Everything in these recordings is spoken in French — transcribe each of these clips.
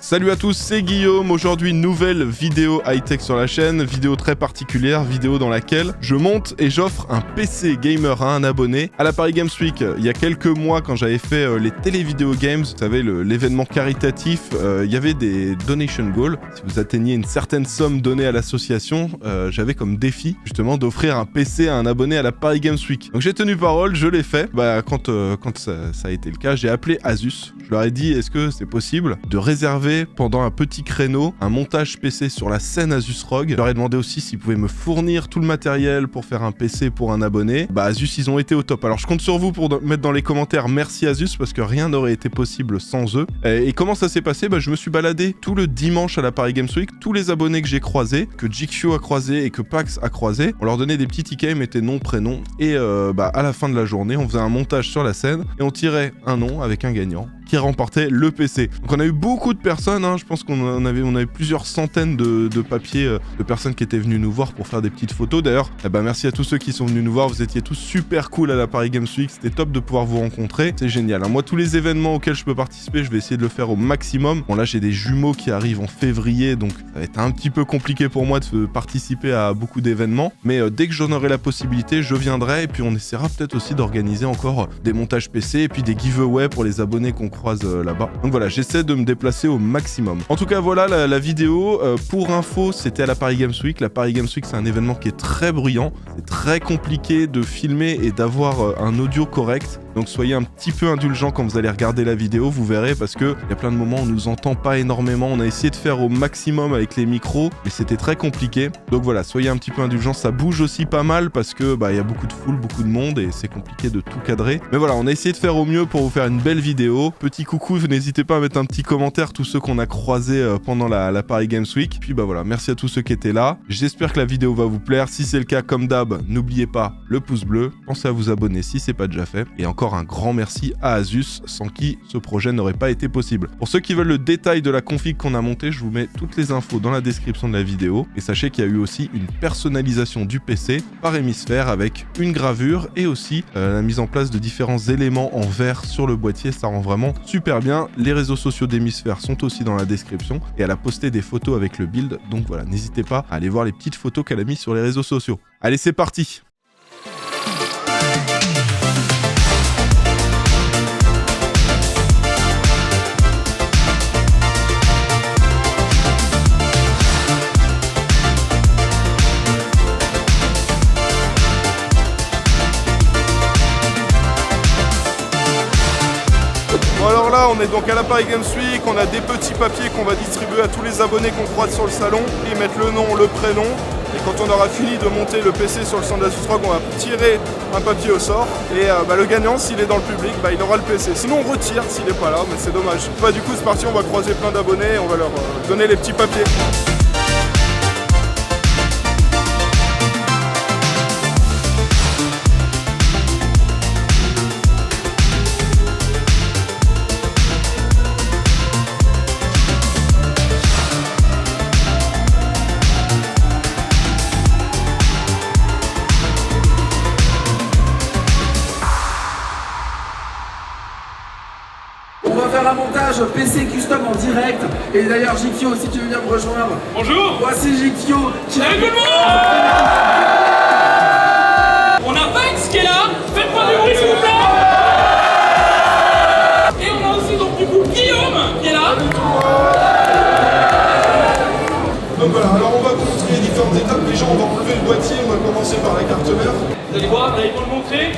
Salut à tous, c'est Guillaume. Aujourd'hui, nouvelle vidéo high-tech sur la chaîne, vidéo très particulière, vidéo dans laquelle je monte et j'offre un PC gamer à un abonné. À la Paris Games Week, il y a quelques mois, quand j'avais fait les télé-vidéo games, vous savez, l'événement caritatif, il y avait des donation goals. Si vous atteigniez une certaine somme donnée à l'association, j'avais comme défi justement d'offrir un PC à un abonné à la Paris Games Week. Donc j'ai tenu parole, je l'ai fait. Quand ça a été le cas, j'ai appelé Asus. Je leur ai dit, est-ce que c'est possible de réserver pendant un petit créneau un montage PC sur la scène Asus ROG. Je leur ai demandé aussi s'ils pouvaient me fournir tout le matériel pour faire un PC pour un abonné. Asus, ils ont été au top. Alors je compte sur vous pour mettre dans les commentaires merci Asus, parce que rien n'aurait été possible sans eux. Et comment ça s'est passé? Je me suis baladé tout le dimanche à la Paris Games Week. Tous les abonnés que j'ai croisés, que GQ a croisé et que Pax a croisé, on leur donnait des petits tickets, ils mettaient nom, prénom. Et à la fin de la journée, on faisait un montage sur la scène et on tirait un nom avec un gagnant qui remportait le PC. Donc on a eu beaucoup de personnes, je pense qu'on avait plusieurs centaines de papiers de personnes qui étaient venues nous voir pour faire des petites photos. D'ailleurs, merci à tous ceux qui sont venus nous voir, vous étiez tous super cool à la Paris Games Week, c'était top de pouvoir vous rencontrer, c'est génial. Moi, tous les événements auxquels je peux participer, je vais essayer de le faire au maximum. Bon là, j'ai des jumeaux qui arrivent en février, donc ça va être un petit peu compliqué pour moi de participer à beaucoup d'événements, mais dès que j'en aurai la possibilité, je viendrai, et puis on essaiera peut-être aussi d'organiser encore des montages PC, et puis des giveaways pour les abonnés qu'on croise là-bas. Donc voilà, j'essaie de me déplacer au maximum. En tout cas, voilà la vidéo. Pour info, c'était à la Paris Games Week. La Paris Games Week, c'est un événement qui est très bruyant. C'est très compliqué de filmer et d'avoir un audio correct. Donc soyez un petit peu indulgents quand vous allez regarder la vidéo, vous verrez, parce que il y a plein de moments où on nous entend pas énormément. On a essayé de faire au maximum avec les micros, mais c'était très compliqué. Donc voilà, soyez un petit peu indulgents. Ça bouge aussi pas mal parce que il y a beaucoup de foule, beaucoup de monde et c'est compliqué de tout cadrer. Mais voilà, on a essayé de faire au mieux pour vous faire une belle vidéo. Petit coucou, n'hésitez pas à mettre un petit commentaire, tous ceux qu'on a croisés pendant la Paris Games Week. Puis voilà, merci à tous ceux qui étaient là. J'espère que la vidéo va vous plaire. Si c'est le cas, comme d'hab, n'oubliez pas le pouce bleu. Pensez à vous abonner si c'est pas déjà fait. Et encore un grand merci à Asus, sans qui ce projet n'aurait pas été possible. Pour ceux qui veulent le détail de la config qu'on a montée, je vous mets toutes les infos dans la description de la vidéo. Et sachez qu'il y a eu aussi une personnalisation du PC par hémisphère avec une gravure et aussi la mise en place de différents éléments en verre sur le boîtier. Ça rend vraiment super bien. Les réseaux sociaux d'hémisphère sont aussi dans la description et elle a posté des photos avec le build. Donc voilà, n'hésitez pas à aller voir les petites photos qu'elle a mises sur les réseaux sociaux. Allez, c'est parti! Alors là, on est donc à la Paris Games Week, on a des petits papiers qu'on va distribuer à tous les abonnés qu'on croise sur le salon. Ils mettent le nom, le prénom, et quand on aura fini de monter le PC sur le stand d'Asus ROG, on va tirer un papier au sort, et le gagnant, s'il est dans le public, il aura le PC. Sinon on retire s'il n'est pas là, mais c'est dommage. Du coup c'est parti, on va croiser plein d'abonnés, on va leur donner les petits papiers. On va faire un montage PC custom en direct. Et d'ailleurs, Jikyo, si tu veux bien me rejoindre. Bonjour. Voici Jikyo qui Salut tout le monde. On a Vax qui est là. Faites pas du bruit s'il vous plaît. Et on a aussi donc du coup Guillaume qui est là. Donc voilà, alors on va vous montrer les différentes étapes. Déjà on va enlever le boîtier, on va commencer par la carte mère. Vous allez voir, là ils vont le montrer.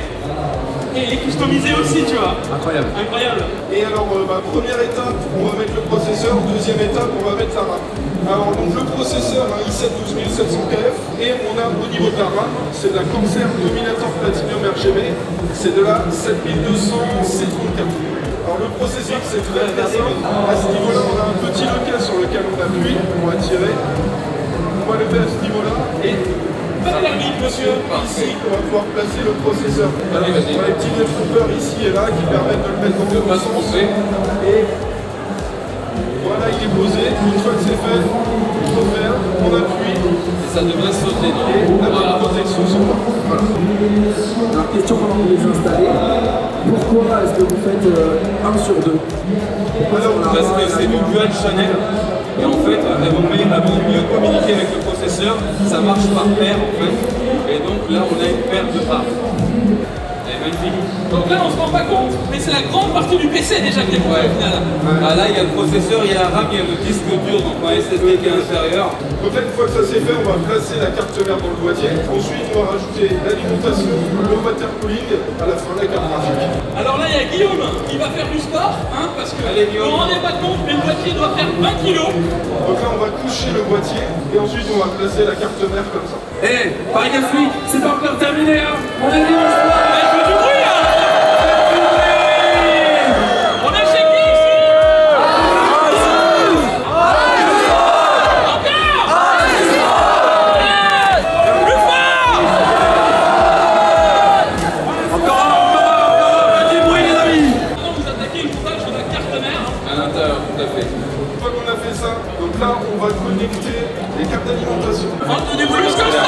Et il est customisé aussi, tu vois. Incroyable. Incroyable. Et alors, première étape, on va mettre le processeur. Deuxième étape, on va mettre la RAM. Alors, donc le processeur, un i7 12700KF. Et on a au niveau de la RAM, c'est de la Corsair Dominator Platinum RGB. C'est de la 7200 C34. Alors, le processeur, c'est très simple. À ce niveau-là, on a un petit loquet sur lequel on appuie. On va tirer. On va lever à ce niveau-là. Et pas de thermique, monsieur. ici, on va pouvoir placer le processeur. Alors, on a les petits défrompeurs ici et là qui permettent de le mettre dans le bon sens. Et voilà, il est posé. Une fois que c'est fait, on referme, on appuie. et ça devrait sauter. Voilà. Alors, question pendant que vous les installez. Pourquoi est-ce que vous faites 1 sur 2? Parce que c'est du dual channel. Et en fait, elles vont mieux communiquer avec le processeur. Ça marche par paire en fait. Et donc là, on a une paire de parts. Elle est magnifique. Donc là, on se rend pas compte, mais c'est la grande partie du PC déjà qui est pour au final. Ah, là, il y a le processeur, il y a la RAM, il y a le disque dur, donc un SSD qui est à l'intérieur. Donc là, une fois que ça c'est fait, on va placer la carte mère dans le boîtier. Ensuite, on va rajouter l'alimentation, le water cooling, à la fin de la carte graphique. Alors là, il y a Guillaume qui va faire du sport, hein, parce que Allez, vous Guillaume. vous rendez pas compte, mais le boîtier doit faire 20 kilos. Donc là, on va coucher le boîtier et ensuite on va placer la carte mère comme ça. Eh, Paris Games Week, c'est pas encore terminé, hein. On est dimanche soir. Elle fait du bruit, hein. On est chez qui ici? Plus fort! Encore du bruit, les amis. Maintenant, vous attaquez le montage de la carte mère. À l'intérieur, tout à fait. Une fois qu'on a fait ça, donc là, on va connecter les cartes d'alimentation. Entre du bruit, plus que ça!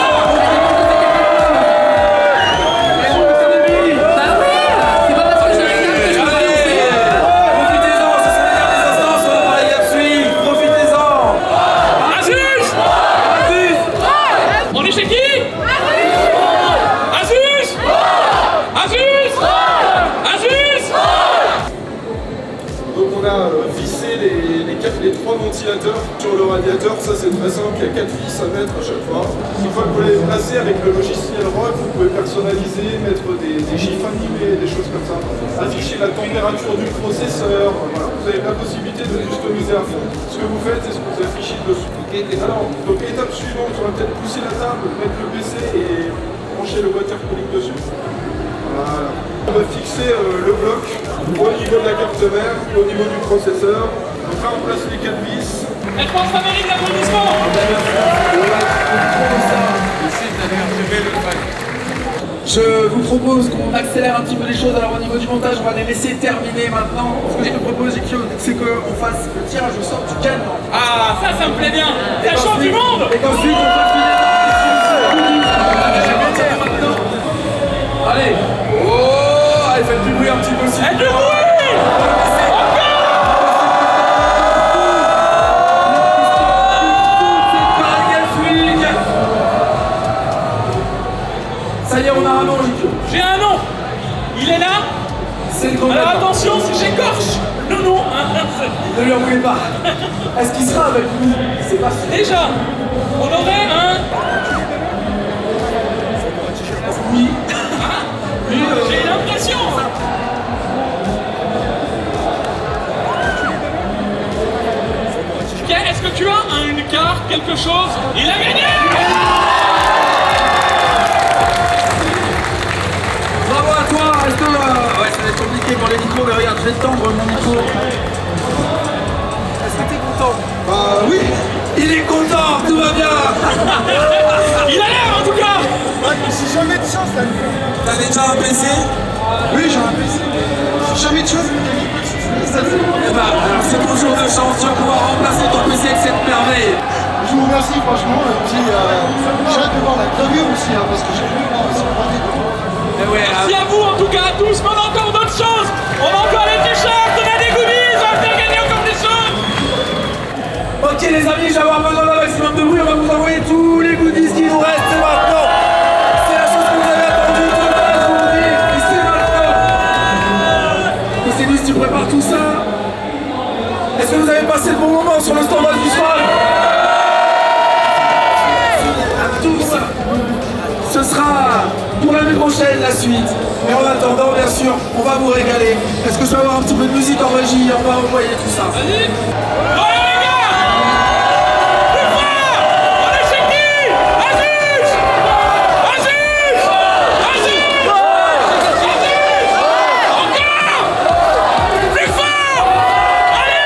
On est chez qui? Asus! Asus! Asus! Donc on a vissé les 3 ventilateurs sur le radiateur. Ça c'est très simple, il y a 4 vis à mettre à chaque fois. Une fois que vous l'avez placé avec le logiciel ROG, vous pouvez personnaliser, mettre des chiffres animés, des choses comme ça. Afficher la température du processeur. Voilà. Vous avez la possibilité de customiser à fond. Ce que vous faites, c'est ce que vous affichez dessus. Alors, donc étape suivante, on va peut-être pousser la table, mettre le PC et brancher le water cooling dessus. Voilà. On va fixer le bloc au niveau de la carte mère, au niveau du processeur. Donc là, on place les 4 vis. Je pense que ça mérite l'applaudissement. Je vous propose qu'on accélère un petit peu les choses. Alors au niveau du montage, on va les laisser terminer maintenant. Ce que je te propose, c'est qu'on fasse le tirage au sort du gagnant. Ah, ça me plaît bien. La chance du monde. Et qu'ensuite, on fasse maintenant. Allez. Oh, allez, faites du bruit un petit peu aussi. Et du bruit. Ça y est, on a un nom, Jikyo. J'ai un nom. Il est là. C'est le grand Alors gagnant. attention, si j'écorche le nom. Ne lui en voulez pas. Est-ce qu'il sera avec nous? C'est pas sûr. Déjà, on aurait un. Oui. J'ai l'impression. Est-ce que tu as une carte, quelque chose? Il a gagné. Bravo à toi. Est-ce que... ouais, ça va être compliqué pour les micros, mais regarde, je vais tendre mon micro. Est-ce que t'es content? Oui. Il est content, tout va bien. Il a l'air en tout cas. J'ai jamais de chance là. T'as déjà un PC? Oui, j'ai un PC. J'ai jamais de chance. Eh ben, alors c'est ton jour de chance, tu vas pouvoir remplacer ton PC avec cette merveille. Je vous remercie franchement. Et puis, j'ai hâte de voir la gravure aussi, hein, parce que j'ai vu voir aussi le porté. Eh ouais, Merci à vous en tout cas à tous, mais on a encore d'autres choses. On a encore les t-shirts, on a des goodies, on va faire gagner encore des choses. ok les amis, je vais avoir besoin d'un maximum de bruit, on va vous envoyer tous les goodies qui nous restent, c'est maintenant. C'est la chose que vous avez attendue, tout le monde, je vous le dis, et c'est maintenant. Et c'est tu prépares tout ça. Est-ce que vous avez passé le bon moment sur le standard du soir? Tout ça, ce sera pour l'année prochaine la suite. Mais en attendant, bien sûr, on va vous régaler. Est-ce que je peux avoir un petit peu de musique en régie? On va envoyer tout ça. Vas-y. Ouais les gars. Plus fort. On est chez qui? Asus. Asus. Asus. Asus. Encore. Plus fort. Allez.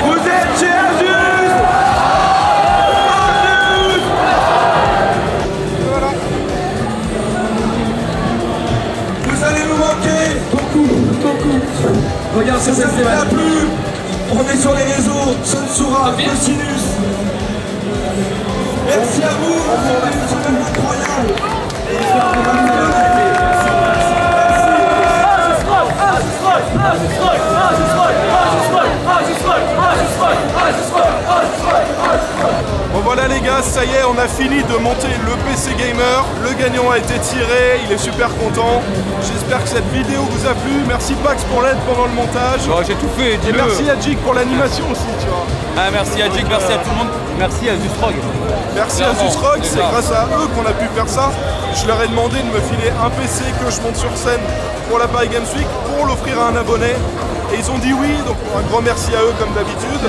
Vous êtes chez Asus. Regarde ce Ça vous a festival. plu? On est sur les réseaux, Sunsura, Cosinus. Merci à vous, on a une semaine incroyable. Et j'espère que vous allez aimer. Bon voilà les gars, ça y est, on a fini de monter le PC Gamer. Le gagnant a été tiré, il est super content. J'espère que cette vidéo vous a plu. Merci Pax pour l'aide pendant le montage. J'ai tout fait, Et dis-le. merci à Jig pour l'animation aussi, tu vois. Ah, merci à Jake, merci à tout le monde. Merci à Zustrog. Merci à Clairement, Zusrock, c'est c'est ça. grâce à eux qu'on a pu faire ça. Je leur ai demandé de me filer un PC que je monte sur scène pour la Paris Games Week pour l'offrir à un abonné. Et ils ont dit oui, donc un grand merci à eux comme d'habitude.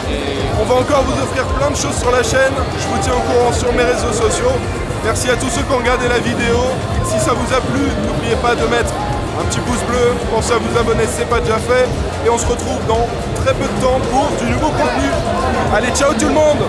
On va encore vous offrir plein de choses sur la chaîne. Je vous tiens au courant sur mes réseaux sociaux. Merci à tous ceux qui ont regardé la vidéo. Si ça vous a plu, n'oubliez pas de mettre un petit pouce bleu. Pensez à vous abonner si ce n'est pas déjà fait. Et on se retrouve dans très peu de temps pour du nouveau contenu. Allez, ciao tout le monde!